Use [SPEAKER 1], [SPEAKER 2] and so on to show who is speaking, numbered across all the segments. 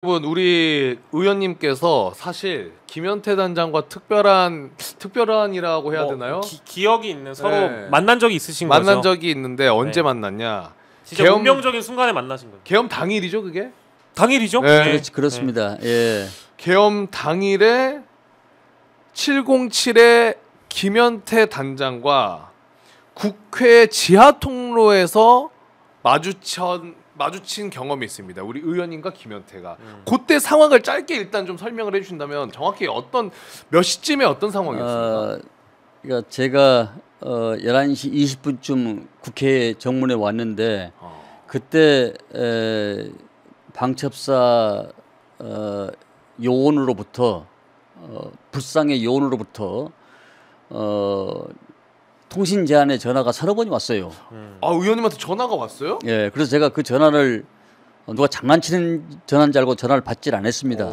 [SPEAKER 1] 여러분 우리 의원님께서 사실 김현태 단장과 특별한이라고 해야 되나요?
[SPEAKER 2] 기억이 있는 서로
[SPEAKER 1] 네.
[SPEAKER 2] 만난 적이 있으신 거죠?
[SPEAKER 1] 만난 적이 있는데 언제
[SPEAKER 2] 네.
[SPEAKER 1] 만났냐?
[SPEAKER 2] 진짜 운명적인 순간에 만나신 거예요.
[SPEAKER 1] 계엄 당일이죠, 그게?
[SPEAKER 2] 당일이죠?
[SPEAKER 1] 네.
[SPEAKER 3] 그렇습니다. 예.
[SPEAKER 1] 계엄 당일에 707의 김현태 단장과 국회 지하 통로에서 마주친 경험이 있습니다. 우리 의원님과 김현태가 그때 상황을 짧게 일단 좀 설명을 해주신다면 정확히 몇 시쯤에 어떤 상황이었습니까?
[SPEAKER 3] 그러니까 제가 11시 20분쯤 국회 정문에 왔는데 그때 방첩사 요원으로부터 불상의 요원으로부터 통신 제한의 전화가 서너 번이 왔어요.
[SPEAKER 1] 아, 의원님한테 전화가 왔어요?
[SPEAKER 3] 예, 그래서 제가 그 전화를 누가 장난치는 전화인 줄 알고 전화를 받질 않았습니다.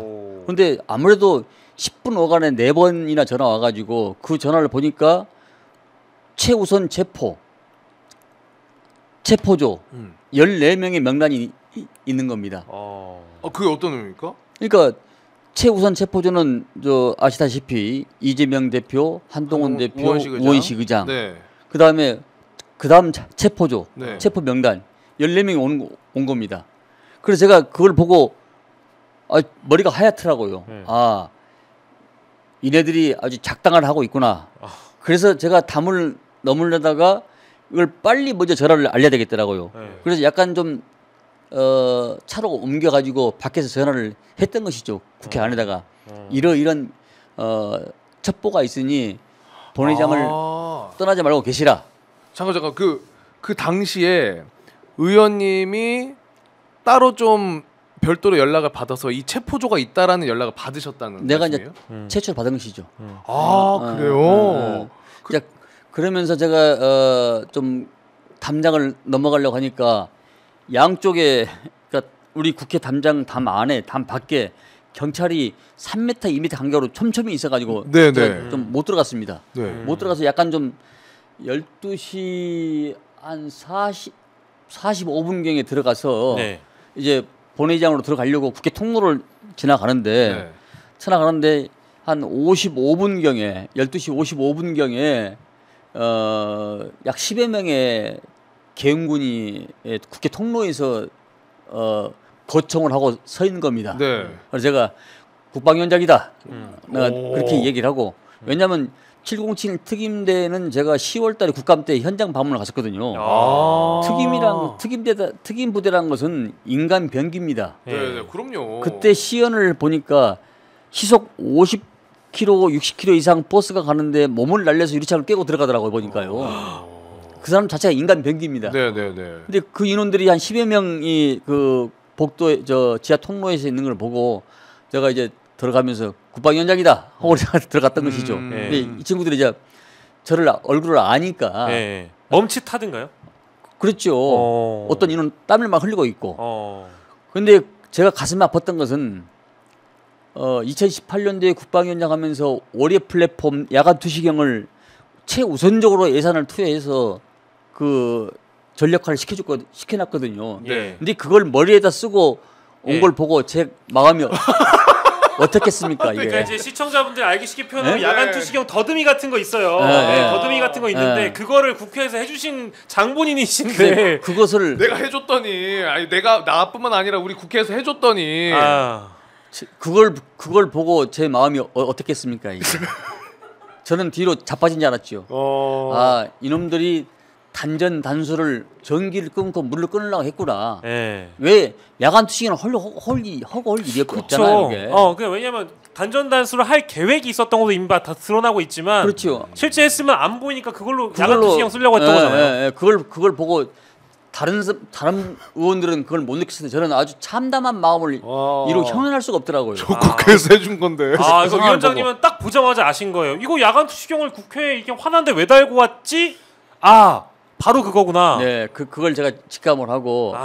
[SPEAKER 3] 그런데 아무래도 10분 어간에 4번이나 전화 와가지고 그 전화를 보니까 최우선 체포조 14명의 명단이 있는 겁니다.
[SPEAKER 1] 그게 어떤 의미입니까?
[SPEAKER 3] 그러니까 최우선 체포조는 아시다시피 이재명 대표, 한동훈 대표, 우원식 의장.
[SPEAKER 1] 네.
[SPEAKER 3] 그다음 체포조,
[SPEAKER 1] 네.
[SPEAKER 3] 체포 명단 14명이 온 겁니다. 그래서 제가 그걸 보고 머리가 하얗더라고요. 아, 이네들이 아주 작당을 하고 있구나. 그래서 제가 담을 넘으려다가 이걸 빨리 먼저 전화를 알려야 되겠더라고요. 그래서 약간 좀 차로 옮겨가지고 밖에서 전화를 했던 것이죠. 국회 안에다가 이런 첩보가 있으니 본회의장을 떠나지 말고 계시라.
[SPEAKER 1] 잠깐 그 당시에 의원님이 따로 좀 별도로 연락을 받아서 이 체포조가 있다라는 연락을 받으셨다는
[SPEAKER 3] 내가
[SPEAKER 1] 말씀이에요?
[SPEAKER 3] 이제 채취를 받은 것이죠.
[SPEAKER 1] 그래요?
[SPEAKER 3] 그러면서 제가 좀 담장을 넘어가려고 하니까 양쪽에 그러니까 우리 국회 담장 담 안에 담 밖에 경찰이 3m, 2m 간격으로 촘촘히 있어가지고 좀 못 들어갔습니다.
[SPEAKER 1] 네.
[SPEAKER 3] 못 들어가서 약간 좀 12시 한 45분경에 들어가서 이제 본회의장으로 들어가려고 국회 통로를 지나가는데 한 55분경에 12시 55분경에 약 10여 명의 계엄군이 국회 통로에서 거청을 하고 서 있는 겁니다.
[SPEAKER 1] 네.
[SPEAKER 3] 그래서 제가 국방위원장이다. 내가 그렇게 얘기를 하고 왜냐하면 707 특임대는 제가 10월달에 국감 때 현장 방문을 갔었거든요. 특임 부대라는 것은 인간 병기입니다.
[SPEAKER 1] 네, 그럼요.
[SPEAKER 3] 그때 시연을 보니까 시속 50km, 60km 이상 버스가 가는데 몸을 날려서 유리창을 깨고 들어가더라고요 보니까요. 그 사람 자체가 인간 병기입니다. 근데 그 인원들이 한 10여 명이 그 복도에 지하 통로에서 있는 걸 보고 제가 이제 들어가면서 국방위원장이다 하고 들어갔던 것이죠. 근데 이 친구들이 이제 저를 얼굴을 아니까
[SPEAKER 2] 멈칫하던가요?
[SPEAKER 3] 그렇죠. 어떤 인원 땀을 막 흘리고 있고. 근데 제가 가슴이 아팠던 것은 2018년도에 국방위원장 하면서 월요 플랫폼 야간 투시경을 최우선적으로 예산을 투여해서 그 전력화를 시켜놨거든요. 근데 그걸 머리에다 쓰고 온 걸 보고 제 마음이 어떻겠습니까 이게?
[SPEAKER 2] 그러니까 이제 시청자분들 알기 쉽게 표현하면 야간 투시경 더듬이 같은 거 있어요. 더듬이 같은 거 있는데 그거를 국회에서 해주신 장본인이신데
[SPEAKER 3] 그것을
[SPEAKER 1] 내가 해줬더니 나뿐만 아니라 우리 국회에서 해줬더니
[SPEAKER 3] 그걸 보고 제 마음이 어떻겠습니까 이게? 저는 뒤로 자빠진 줄 알았죠. 이놈들이 단전 단수를 전기를 끊고 물을 끊으려고 했구나. 왜 야간 투시경을 하고 할 일이 없잖아요. 이게.
[SPEAKER 2] 그냥 왜냐면 단전 단수를 할 계획이 있었던 것도 이미 다 드러나고 있지만,
[SPEAKER 3] 그렇죠.
[SPEAKER 2] 실제 했으면 안 보이니까 그걸로 야간 투시경 쓰려고 했던 거잖아요.
[SPEAKER 3] 그걸 보고 다른 의원들은 그걸 못 느꼈는데 저는 아주 참담한 마음을 이루 형언할 수가 없더라고요.
[SPEAKER 1] 저 국회에서 해준 건데.
[SPEAKER 2] 그래서 위원장님은 딱 보자마자 아신 거예요. 이거 야간 투시경을 국회에 이게 화난데 왜 달고 왔지? 바로 그거구나.
[SPEAKER 3] 네, 그걸 제가 직감을 하고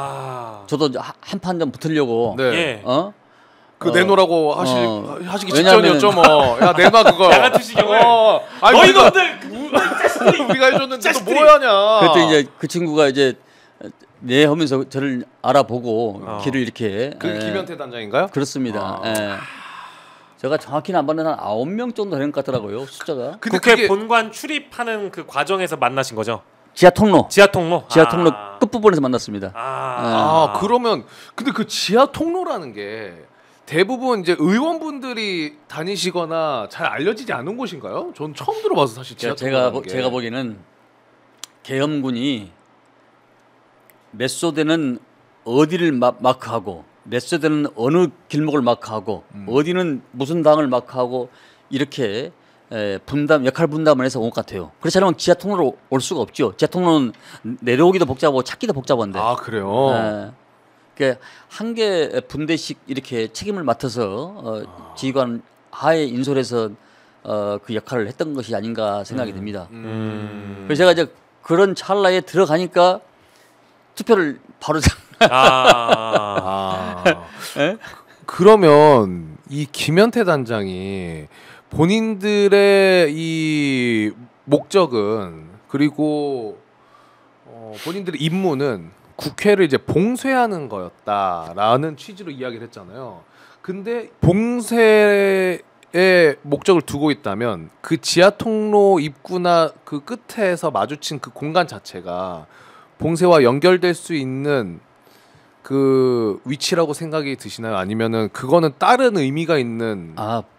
[SPEAKER 3] 저도 한 판 좀 붙으려고.
[SPEAKER 1] 내놓으라고 하시기 직전이었죠 뭐. 야 내놔 그거.
[SPEAKER 2] 야간 투시경을.
[SPEAKER 1] 너희들 우리가 해줬는데 또 뭐 하냐.
[SPEAKER 3] 그때 이제 그 친구가 이제 네 하면서 저를 알아보고 길을 이렇게
[SPEAKER 1] 그 김현태 단장인가요?
[SPEAKER 3] 그렇습니다. 예. 제가 정확히는 안 봤는데 한 9명 정도 되는 것 같더라고요. 숫자가.
[SPEAKER 1] 근데
[SPEAKER 2] 국회
[SPEAKER 1] 그게
[SPEAKER 2] 본관 출입하는 그 과정에서 만나신 거죠?
[SPEAKER 3] 지하 통로.
[SPEAKER 2] 지하 통로.
[SPEAKER 3] 지하 통로 끝부분에서 만났습니다.
[SPEAKER 1] 그러면 근데 그 지하 통로라는 게 대부분 이제 의원분들이 다니시거나 잘 알려지지 않은 곳인가요? 전 처음 들어봐서 사실 지하 통로라는 게.
[SPEAKER 3] 제가 보기에는 계엄군이 몇 소대는 어디를 마크하고 몇 소대는 어느 길목을 마크하고 어디는 무슨 당을 마크하고 이렇게 역할 분담을 해서 온 것 같아요. 그렇지 않으면 지하 통로로 올 수가 없죠. 지하 통로는 내려오기도 복잡하고 찾기도 복잡한데.
[SPEAKER 1] 아 그래요?
[SPEAKER 3] 그러니까 한 개 분대씩 이렇게 책임을 맡아서 지휘관 하에 인솔해서 그 역할을 했던 것이 아닌가 생각이 듭니다. 그래서 제가 이제 그런 찰나에 들어가니까 투표를 바로
[SPEAKER 1] 그러면 이 김현태 단장이 본인들의 이 목적은 그리고 본인들의 임무는 국회를 이제 봉쇄하는 거였다라는 취지로 이야기를 했잖아요. 근데 봉쇄의 목적을 두고 있다면 그 지하 통로 입구나 그 끝에서 마주친 그 공간 자체가 봉쇄와 연결될 수 있는 그 위치라고 생각이 드시나요? 아니면은 그거는 다른 의미가 있는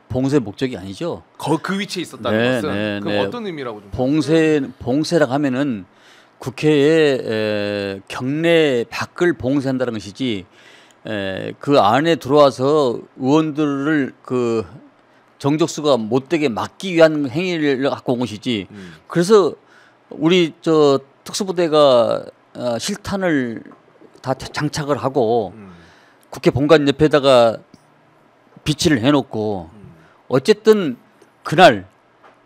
[SPEAKER 3] 봉쇄 목적이 아니죠.
[SPEAKER 1] 그 위치에 있었다는 것은 그럼 어떤 의미라고 좀
[SPEAKER 3] 봉쇄라고 하면은 국회의 경내 밖을 봉쇄한다는 것이지 그 안에 들어와서 의원들을 그 정적수가 못되게 막기 위한 행위를 갖고 온 것이지. 그래서 우리 저 특수부대가 실탄을 다 장착을 하고 국회 본관 옆에다가 비치를 해놓고 어쨌든 그날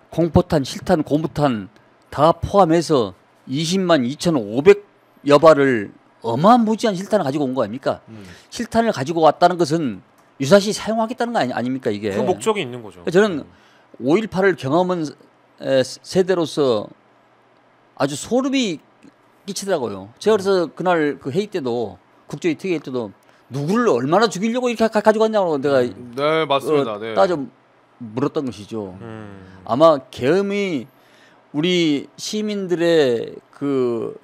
[SPEAKER 3] 공포탄, 실탄, 고무탄 다 포함해서 20만 2,500여 발을 어마무지한 실탄을 가지고 온 거 아닙니까? 실탄을 가지고 왔다는 것은 유사시 사용하겠다는 거 아닙니까 이게?
[SPEAKER 2] 그 목적이 있는 거죠.
[SPEAKER 3] 저는 5.18을 경험한 세대로서 아주 소름이 끼치더라고요. 제가 그래서 그날 그 회의 때도 국제회의 특위회의 때도 누구를 얼마나 죽이려고 이렇게 가지고 왔냐고 내가
[SPEAKER 1] 네 맞습니다. 네.
[SPEAKER 3] 따져 물었던 것이죠. 아마 계엄이 우리 시민들의 그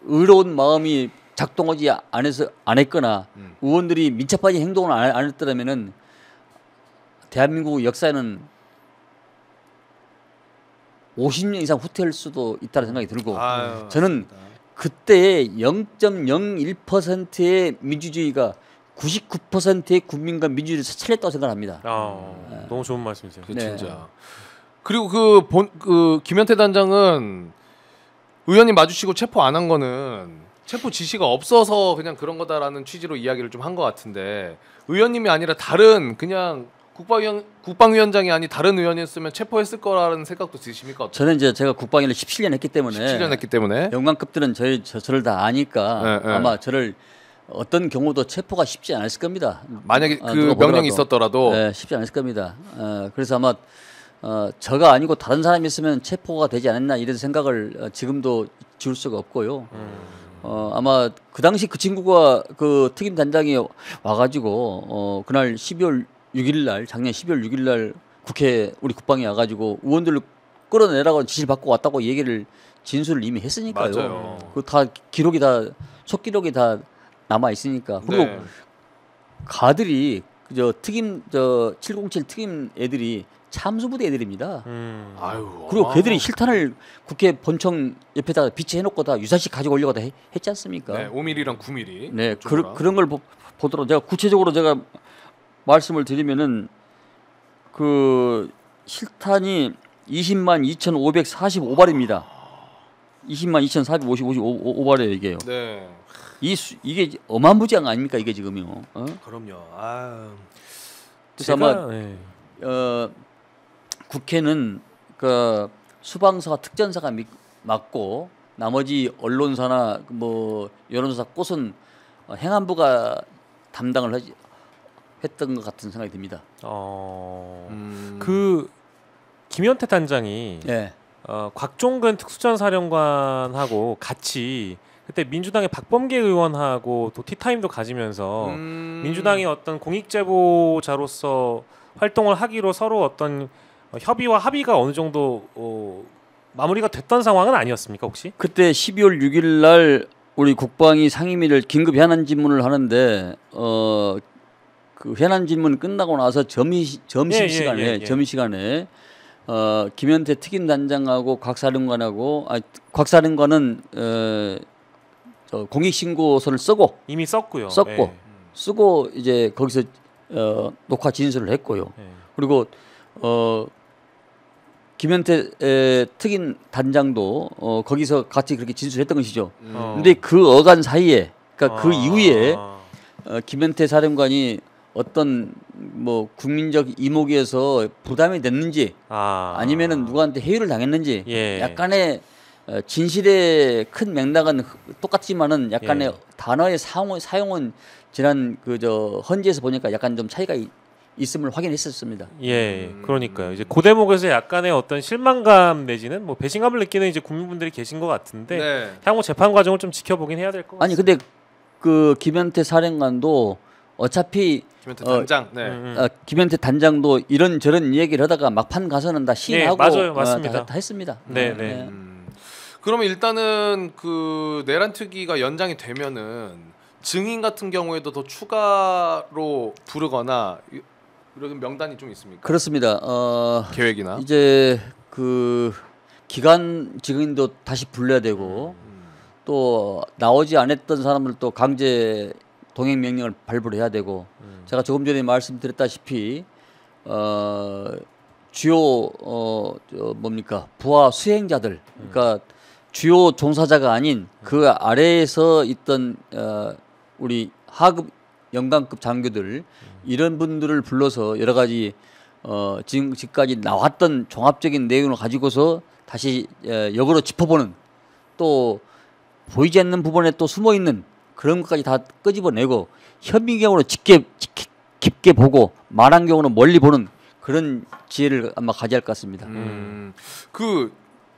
[SPEAKER 3] 의로운 마음이 작동하지 안 했거나 의원들이 민첩하게 행동을 안 했더라면은 대한민국 역사에는 50년 이상 후퇴할 수도 있다는 생각이 들고 저는 그때의 0.01%의 민주주의가 99%의 국민과 민주주의를 살렸다고 생각합니다.
[SPEAKER 2] 너무 좋은 말씀이세요.
[SPEAKER 1] 진짜. 그리고 그 김현태 단장은 의원님 마주치고 체포 안 한 거는 체포 지시가 없어서 그냥 그런 거다라는 취지로 이야기를 좀 한 것 같은데 의원님이 아니라 다른 그냥 국방위원장이 아닌 다른 의원이었으면 체포했을 거라는 생각도 드십니까?
[SPEAKER 3] 저는 이제 제가 국방위를 17년 했기 때문에
[SPEAKER 1] 17년 했기 때문에
[SPEAKER 3] 영관급들은 저를 다 아니까 아마 저를 어떤 경우도 체포가 쉽지 않았을 겁니다.
[SPEAKER 1] 만약에 그 명령이 있었더라도
[SPEAKER 3] 쉽지 않았을 겁니다. 그래서 아마 저가 아니고 다른 사람이 있으면 체포가 되지 않았나 이런 생각을 지금도 지울 수가 없고요. 아마 그 당시 그 친구가 그 특임 단장이 와가지고 그날 12월 6일 날 작년 12월 6일 날 국회 우리 국방에 와가지고 의원들을 끌어내라고 지시를 받고 왔다고 얘기를 진술을 이미 했으니까요.
[SPEAKER 1] 맞아요.
[SPEAKER 3] 그 다 기록이 다 속기록이 다 남아 있으니까. 그리고 가들이 저 707 특임 애들이 참수부대 애들입니다. 그리고 걔들이 실탄을 국회 본청 옆에다가 비치해놓고 다 유사시 가지고 오려고 다 했지 않습니까?
[SPEAKER 1] 네, 5mm랑 9mm.
[SPEAKER 3] 네, 그런 걸 보더라도 제가 구체적으로 제가 말씀을 드리면은 그 실탄이 20만 2,545발입니다. 20만 2,455발이에요 이게요.
[SPEAKER 1] 네.
[SPEAKER 3] 이게 어마무지한 거 아닙니까 이게 지금요?
[SPEAKER 1] 그럼요.
[SPEAKER 3] 그래서 아마 국회는 그 수방사와 특전사가 맡고 나머지 언론사나 뭐 여론조사 꽃은 행안부가 담당을 했던 것 같은 생각이 듭니다.
[SPEAKER 2] 그 김현태 단장이 곽종근 특수전사령관하고 같이 그때 민주당의 박범계 의원하고 또 티타임도 가지면서 민주당이 어떤 공익제보자로서 활동을 하기로 서로 어떤 협의와 합의가 어느 정도 마무리가 됐던 상황은 아니었습니까 혹시?
[SPEAKER 3] 그때 12월 6일 날 우리 국방위 상임위를 긴급 현안 질문을 하는데 그 현안 질문 끝나고 나서 점심시간에 김현태 특임단장하고 곽사령관하고 곽사령관은 공익신고서를
[SPEAKER 2] 이미 썼고요.
[SPEAKER 3] 쓰고 이제 거기서 녹화 진술을 했고요. 그리고 김현태 특임 단장도 거기서 같이 그렇게 진술했던 것이죠. 근데 그 어간 사이에 그러니까 그 이후에 김현태 사령관이 어떤 뭐 국민적 이목에서 부담이 됐는지 아니면은 누구한테 해유를 당했는지 약간의 진실의 큰 맥락은 똑같지만은 약간의 단어의 사용은 지난 헌지에서 보니까 약간 좀 차이가 있음을 확인했었습니다.
[SPEAKER 2] 그러니까요. 이제 그 대목에서 약간의 어떤 실망감 내지는 뭐 배신감을 느끼는 이제 국민분들이 계신 것 같은데 향후 재판 과정을 좀 지켜보긴 해야 될 것 같습니다.
[SPEAKER 3] 아니 근데 그 김현태 사령관도 어차피
[SPEAKER 1] 김현태 단장,
[SPEAKER 3] 김현태 단장도 이런저런 얘기를 하다가 막판 가서는 다 시인하고
[SPEAKER 2] 맞아요, 맞습니다.
[SPEAKER 3] 다 했습니다.
[SPEAKER 1] 그러면 일단은 그 내란 특위가 연장이 되면은 증인 같은 경우에도 더 추가로 부르거나 이런 명단이 좀 있습니까?
[SPEAKER 3] 그렇습니다.
[SPEAKER 1] 계획이나
[SPEAKER 3] 이제 그 기간 증인도 다시 불러야 되고 또 나오지 않았던 사람들도 강제 동행 명령을 발부를 해야 되고 제가 조금 전에 말씀드렸다시피 주요 부하 수행자들 그러니까 주요 종사자가 아닌 그 아래에서 있던 우리 하급 영관급 장교들 이런 분들을 불러서 여러 가지 지금까지 나왔던 종합적인 내용을 가지고서 다시 역으로 짚어보는 또 보이지 않는 부분에 또 숨어 있는 그런 것까지 다 끄집어내고 혐의 경우는 깊게 보고 말한 경우는 멀리 보는 그런 지혜를 아마 가져야 할 것 같습니다.
[SPEAKER 1] 그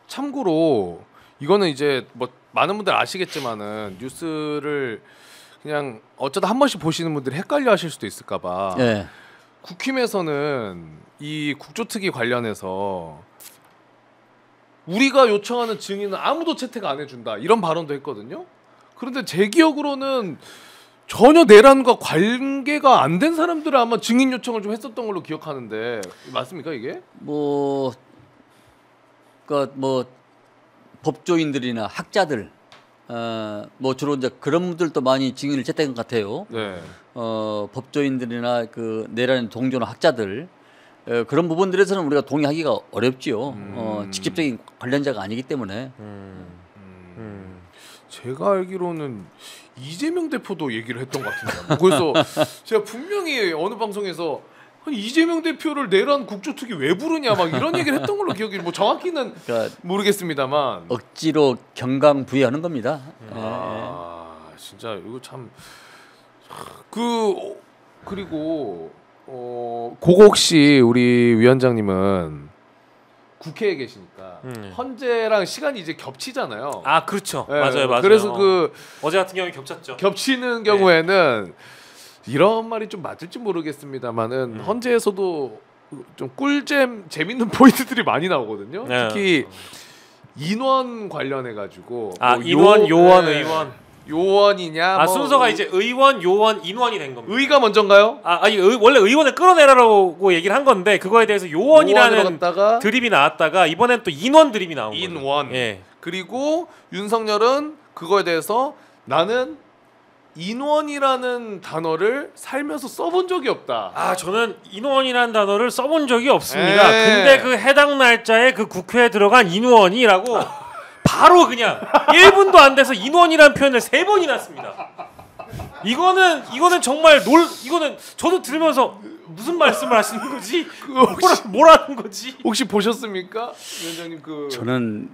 [SPEAKER 1] 참고로 이거는 이제 뭐 많은 분들 아시겠지만은 뉴스를 그냥 어쩌다 한 번씩 보시는 분들이 헷갈려하실 수도 있을까봐 국힘에서는 이 국조특위 관련해서 우리가 요청하는 증인은 아무도 채택 안 해준다 이런 발언도 했거든요. 그런데 제 기억으로는 전혀 내란과 관계가 안 된 사람들은 아마 증인 요청을 좀 했었던 걸로 기억하는데 맞습니까 이게?
[SPEAKER 3] 그러니까 법조인들이나 학자들 주로 이제 그런 분들도 많이 증인을 채택한 것 같아요. 법조인들이나 그 내란에 동조하는 학자들 그런 부분들에서는 우리가 동의하기가 어렵지요. 직접적인 관련자가 아니기 때문에.
[SPEAKER 1] 제가 알기로는 이재명 대표도 얘기를 했던 것 같은데 그래서 제가 분명히 어느 방송에서 이재명 대표를 내란 국조특위 왜 부르냐 막 이런 얘기를 했던 걸로 기억이 뭐 정확히는 그러니까 모르겠습니다만
[SPEAKER 3] 억지로 경강부회하는 겁니다.
[SPEAKER 1] 진짜 이거 참 그리고 그거 혹시 우리 위원장님은 국회에 계시니까 헌재랑 시간이 이제 겹치잖아요.
[SPEAKER 2] 그렇죠. 맞아요.
[SPEAKER 1] 그래서
[SPEAKER 2] 어제 같은 경우에 겹쳤죠.
[SPEAKER 1] 겹치는 경우에는 이런 말이 좀 맞을지 모르겠습니다만은 헌재에서도 좀 꿀잼 재밌는 포인트들이 많이 나오거든요. 특히 인원 관련해 가지고
[SPEAKER 2] 인원, 요원, 의원.
[SPEAKER 1] 요원이냐
[SPEAKER 2] 순서가 이제 의원, 요원, 인원이 된 겁니다.
[SPEAKER 1] 의가 먼저인가요?
[SPEAKER 2] 원래 의원을 끌어내라고 얘기를 한 건데 그거에 대해서 요원이라는 드립이 나왔다가 이번엔 또 인원 드립이 나온 거예요.
[SPEAKER 1] 인원. 그리고 윤석열은 그거에 대해서 나는 인원이라는 단어를 살면서 써본 적이 없다.
[SPEAKER 2] 저는 인원이라는 단어를 써본 적이 없습니다. 근데 그 해당 날짜에 그 국회에 들어간 인원이라고 바로 그냥 1분도 안 돼서 인원이라는 표현을 3번이나 씁니다. 이거는 정말 이거는 저도 들으면서 무슨 말씀을 하시는 거지? 뭐라는 거지?
[SPEAKER 1] 혹시 보셨습니까? 위원장님
[SPEAKER 3] 저는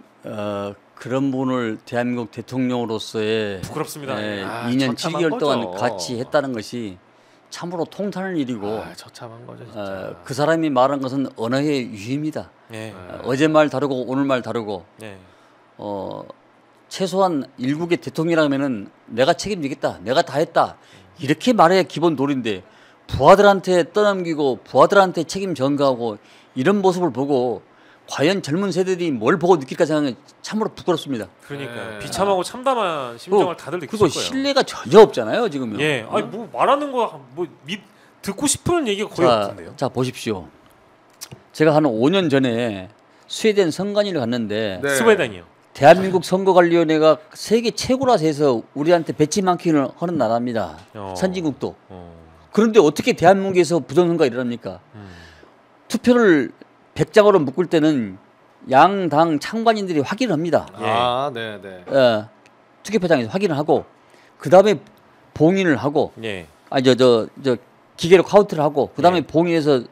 [SPEAKER 3] 그런 분을 대한민국 대통령으로서의
[SPEAKER 2] 부끄럽습니다.
[SPEAKER 3] 2년 7개월 동안 같이 했다는 것이 참으로 통탄할 일이고
[SPEAKER 1] 처참한 거죠, 진짜.
[SPEAKER 3] 그 사람이 말한 것은 언어의 유희입니다. 어제 말 다르고 오늘 말 다르고 최소한 일국의 대통령이라면은 내가 책임지겠다, 내가 다 했다 이렇게 말해야 기본 도리인데 부하들한테 떠넘기고 부하들한테 책임 전가하고 이런 모습을 보고 과연 젊은 세대들이 뭘 보고 느낄까 생각하면 참으로 부끄럽습니다.
[SPEAKER 2] 그러니까 비참하고 참담한 심정을 다들 느끼실
[SPEAKER 3] 그리고
[SPEAKER 2] 거예요.
[SPEAKER 3] 신뢰가 전혀 없잖아요 지금요.
[SPEAKER 2] 예, 아니 뭐 말하는 거 뭐 듣고 싶은 얘기가 거의 없던데요.
[SPEAKER 3] 자 보십시오. 제가 한 5년 전에 스웨덴 선관위를 갔는데
[SPEAKER 1] 네.
[SPEAKER 2] 스웨덴이요.
[SPEAKER 3] 대한민국 선거관리위원회가 세계 최고라서 해서 우리한테 배치만키를 하는 나라입니다. 선진국도. 그런데 어떻게 대한민국에서 부정선거가 일어납니까? 투표를 100장으로 묶을 때는 양당 창관인들이 확인을 합니다.
[SPEAKER 1] 아, 네, 네.
[SPEAKER 3] 투표장에서 확인을 하고 그 다음에 봉인을 하고
[SPEAKER 2] 예.
[SPEAKER 3] 저 기계로 카운트를 하고 그 다음에
[SPEAKER 2] 예.
[SPEAKER 3] 봉인해서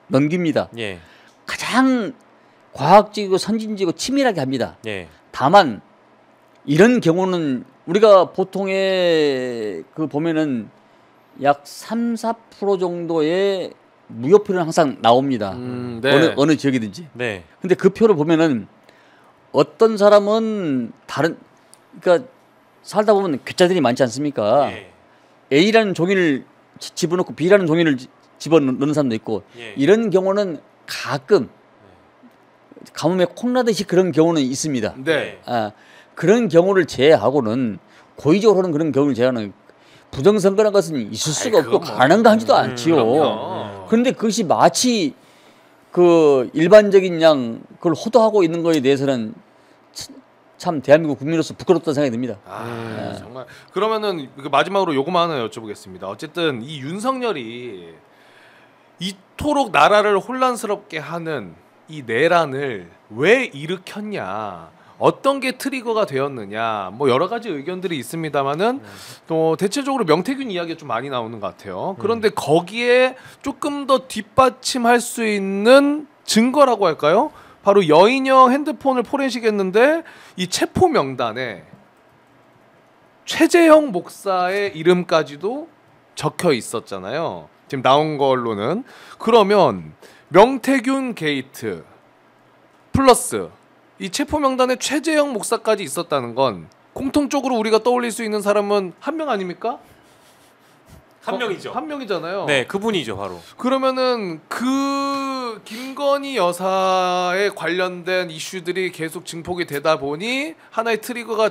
[SPEAKER 3] 넘깁니다.
[SPEAKER 2] 예.
[SPEAKER 3] 가장 과학적이고 선진적이고 치밀하게 합니다.
[SPEAKER 2] 예.
[SPEAKER 3] 다만 이런 경우는 우리가 보통의 그 보면은 약 3~4% 정도의 무효표는 항상 나옵니다.
[SPEAKER 1] 네.
[SPEAKER 3] 어느 지역이든지.
[SPEAKER 2] 네.
[SPEAKER 3] 근데 그 표를 보면은 어떤 사람은 다른 그러니까 살다 보면 괴짜들이 많지 않습니까?
[SPEAKER 2] 예.
[SPEAKER 3] A라는 종이를 집어넣고 B라는 종이를 집어넣는 사람도 있고
[SPEAKER 2] 예.
[SPEAKER 3] 이런 경우는 가끔 가뭄에 콩나듯이 그런 경우는 있습니다.
[SPEAKER 1] 네.
[SPEAKER 3] 그런 경우를 제외하고는 고의적으로 하는 그런 경우를 제외하는 부정선거라는 것은 있을 수가 없고 가능하지도 않지요.
[SPEAKER 1] 그럼요.
[SPEAKER 3] 그런데 그것이 마치 그 일반적인 양 그걸 호도하고 있는 거에 대해서는 참 대한민국 국민으로서 부끄럽다는 생각이 듭니다.
[SPEAKER 1] 정말 그러면은 마지막으로 요거만 하나 여쭤보겠습니다. 어쨌든 이 윤석열이 이토록 나라를 혼란스럽게 하는 이 내란을 왜 일으켰냐, 어떤 게 트리거가 되었느냐, 뭐 여러 가지 의견들이 있습니다만은 또 대체적으로 명태균 이야기가 좀 많이 나오는 것 같아요. 그런데 거기에 조금 더 뒷받침할 수 있는 증거라고 할까요? 바로 여인형 핸드폰을 포렌식했는데 이 체포 명단에 최재형 목사의 이름까지도 적혀 있었잖아요. 지금 나온 걸로는. 그러면 명태균 게이트 플러스 이 체포 명단에 최재형 목사까지 있었다는 건 공통적으로 우리가 떠올릴 수 있는 사람은 한 명 아닙니까?
[SPEAKER 2] 한 명이죠.
[SPEAKER 1] 한 명이잖아요.
[SPEAKER 2] 네, 그분이죠, 바로.
[SPEAKER 1] 그러면은 그 김건희 여사에 관련된 이슈들이 계속 증폭이 되다 보니 하나의 트리거가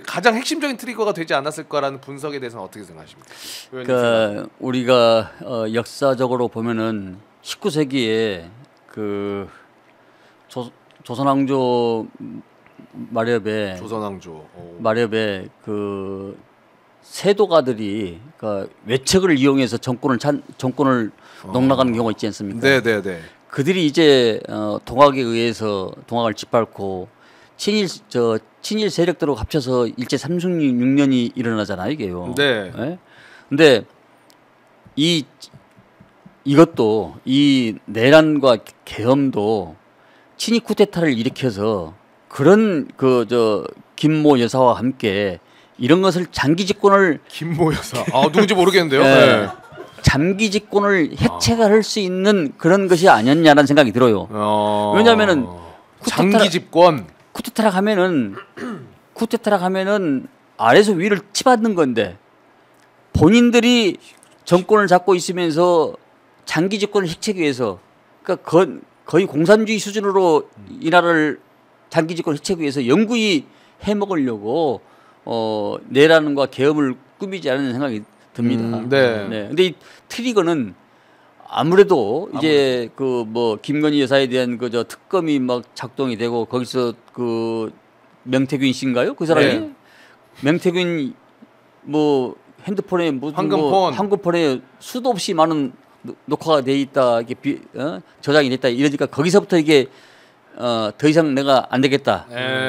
[SPEAKER 1] 가장 핵심적인 트리거가 되지 않았을까라는 분석에 대해서는 어떻게 생각하십니까?
[SPEAKER 3] 그러니까 우리가 역사적으로 보면은 19세기에 그 조선왕조 마렵에 그 세도가들이 그러니까 외척을 이용해서 정권을 농락하는 경우가 있지 않습니까?
[SPEAKER 1] 네네네.
[SPEAKER 3] 그들이 이제 동학에 의해서 동학을 짓밟고 친일 세력들하고 합쳐서 일제 36년이 일어나잖아요, 이게요.
[SPEAKER 1] 네.
[SPEAKER 3] 네? 근데 이것도 이 내란과 계엄도 친위 쿠데타를 일으켜서 그런 김모 여사와 함께 이런 것을 장기 집권을
[SPEAKER 1] 김모 여사 누군지 모르겠는데요.
[SPEAKER 3] 네. 장기 집권을 해체할 수 있는 그런 것이 아니었냐라는 생각이 들어요. 왜냐하면은
[SPEAKER 1] 장기 집권
[SPEAKER 3] 쿠데타라 하면은 아래에서 위를 치받는 건데 본인들이 정권을 잡고 있으면서 장기 집권을 해체하기 위해서 그러니까 거의 공산주의 수준으로 이 나라를 장기 집권을 해체하기 위해서 영구히 해먹으려고 내란과 계엄을 꾸미지 않는 생각이 듭니다.
[SPEAKER 1] 네.
[SPEAKER 3] 근데 이 트리거는 아무래도 이제 그 뭐 김건희 여사에 대한 그 특검이 막 작동이 되고 거기서 그 명태균 씨인가요? 그 사람이
[SPEAKER 1] 네.
[SPEAKER 3] 명태균 뭐 핸드폰에 무슨 황금폰에 수도 없이 많은 녹화가 돼 있다, 이게 저장이 됐다 이러니까 거기서부터 이게 더 이상 내가 안 되겠다.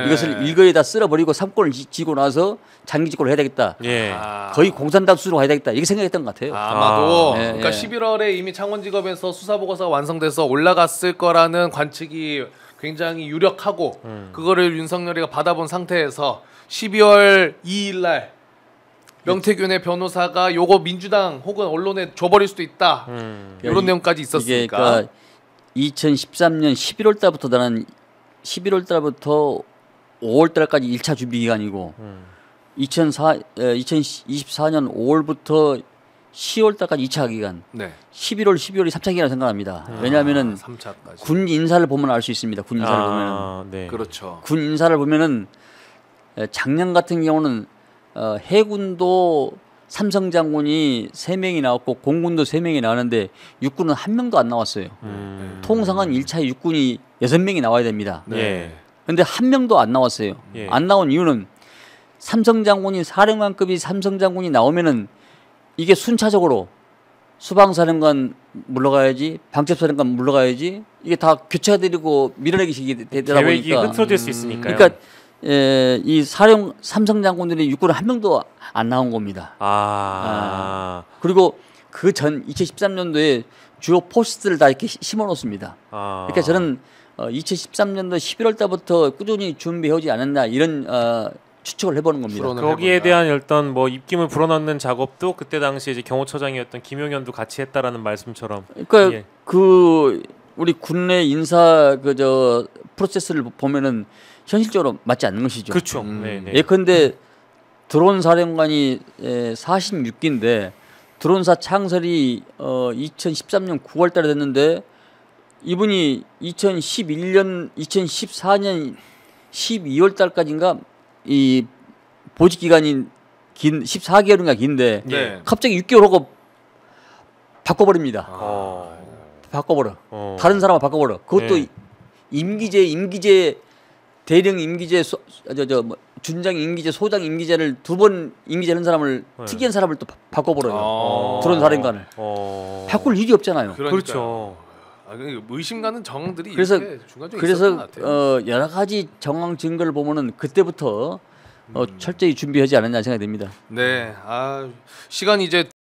[SPEAKER 3] 이것을 일거에다 쓸어버리고 삼권을 쥐고 나서 장기 집권을 해야 되겠다.
[SPEAKER 2] 예.
[SPEAKER 3] 거의 공산당 수준으로 가야 되겠다. 이렇게 생각했던 것 같아요.
[SPEAKER 1] 아마도
[SPEAKER 3] 네,
[SPEAKER 1] 그러니까 11월에 이미 창원지검에서 수사보고서가 완성돼서 올라갔을 거라는 관측이 굉장히 유력하고 그거를 윤석열이가 받아본 상태에서 12월 2일 날 명태균의 변호사가 요거 민주당 혹은 언론에 줘버릴 수도 있다. 이런 내용까지 있었으니까.
[SPEAKER 3] 이게 그러니까 2013년 11월 달부터 나는 11월 달부터 5월 달까지 1차 준비 기간이고 2024년 5월부터 10월 달까지 2차 기간.
[SPEAKER 1] 네.
[SPEAKER 3] 11월, 12월이 3차 기간이라고 생각합니다. 왜냐하면은
[SPEAKER 1] 3차까지.
[SPEAKER 3] 군 인사를 보면 알 수 있습니다. 군 인사를 보면은.
[SPEAKER 2] 네.
[SPEAKER 1] 그렇죠.
[SPEAKER 3] 군 인사를 보면은 작년 같은 경우는 해군도 삼성 장군이 3명이 나왔고 공군도 3명이 나왔는데 육군은 1명도 안 나왔어요. 통상은 1차에 육군이 6명이 나와야 됩니다.
[SPEAKER 2] 네.
[SPEAKER 3] 근데 1명도 안 나왔어요.
[SPEAKER 2] 예.
[SPEAKER 3] 안 나온 이유는 삼성 장군이 사령관급이 삼성 장군이 나오면은 이게 순차적으로 수방사령관 물러가야지, 방첩사령관 물러가야지, 이게 다 교체가 되고 밀어내기 되다
[SPEAKER 2] 계획이
[SPEAKER 3] 보니까
[SPEAKER 2] 흐트러질 수 있으니까요.
[SPEAKER 3] 그러니까 이 삼성 장군들이 육군을 1명도 안 나온 겁니다. 그리고 그 전 2013년도에 주요 포스트를 다 이렇게 심어 놓습니다. 그러니까 저는 2013년도 11월 달부터 꾸준히 준비해오지 않았나 이런 추측을 해보는 겁니다.
[SPEAKER 2] 거기에 대한 어떤 뭐 입김을 불어넣는 작업도 그때 당시 이제 경호처장이었던 김용현도 같이 했다라는 말씀처럼.
[SPEAKER 3] 그러니까
[SPEAKER 2] 예.
[SPEAKER 3] 그 우리 군내 인사 그 프로세스를 보면은 현실적으로 맞지 않는 것이죠.
[SPEAKER 2] 그렇죠. 네네.
[SPEAKER 3] 예컨대 드론 사령관이 46기인데 드론사 창설이 2013년 9월달에 됐는데 이분이 2014년 12월달까지인가 이 보직 기간이 긴 14개월인가 긴데
[SPEAKER 1] 네.
[SPEAKER 3] 갑자기 6개월 하고 바꿔버립니다. 바꿔버려. 다른 사람을 바꿔버려. 그것도
[SPEAKER 2] 네.
[SPEAKER 3] 임기제 대령 임기제 뭐 준장 임기제 소장 임기제를 2번 임기제하는 사람을 특이한 사람을 또 바꿔버려요. 드론 사령관을 바꿀 일이 없잖아요.
[SPEAKER 2] 그렇죠.
[SPEAKER 1] 의심 가는 정황들이
[SPEAKER 3] 그래서
[SPEAKER 1] 중간중간 있었던 것 같아요.
[SPEAKER 3] 여러 가지 정황 증거를 보면은 그때부터 철저히 준비하지 않았냐 생각이 듭니다.
[SPEAKER 1] 네, 시간이 이제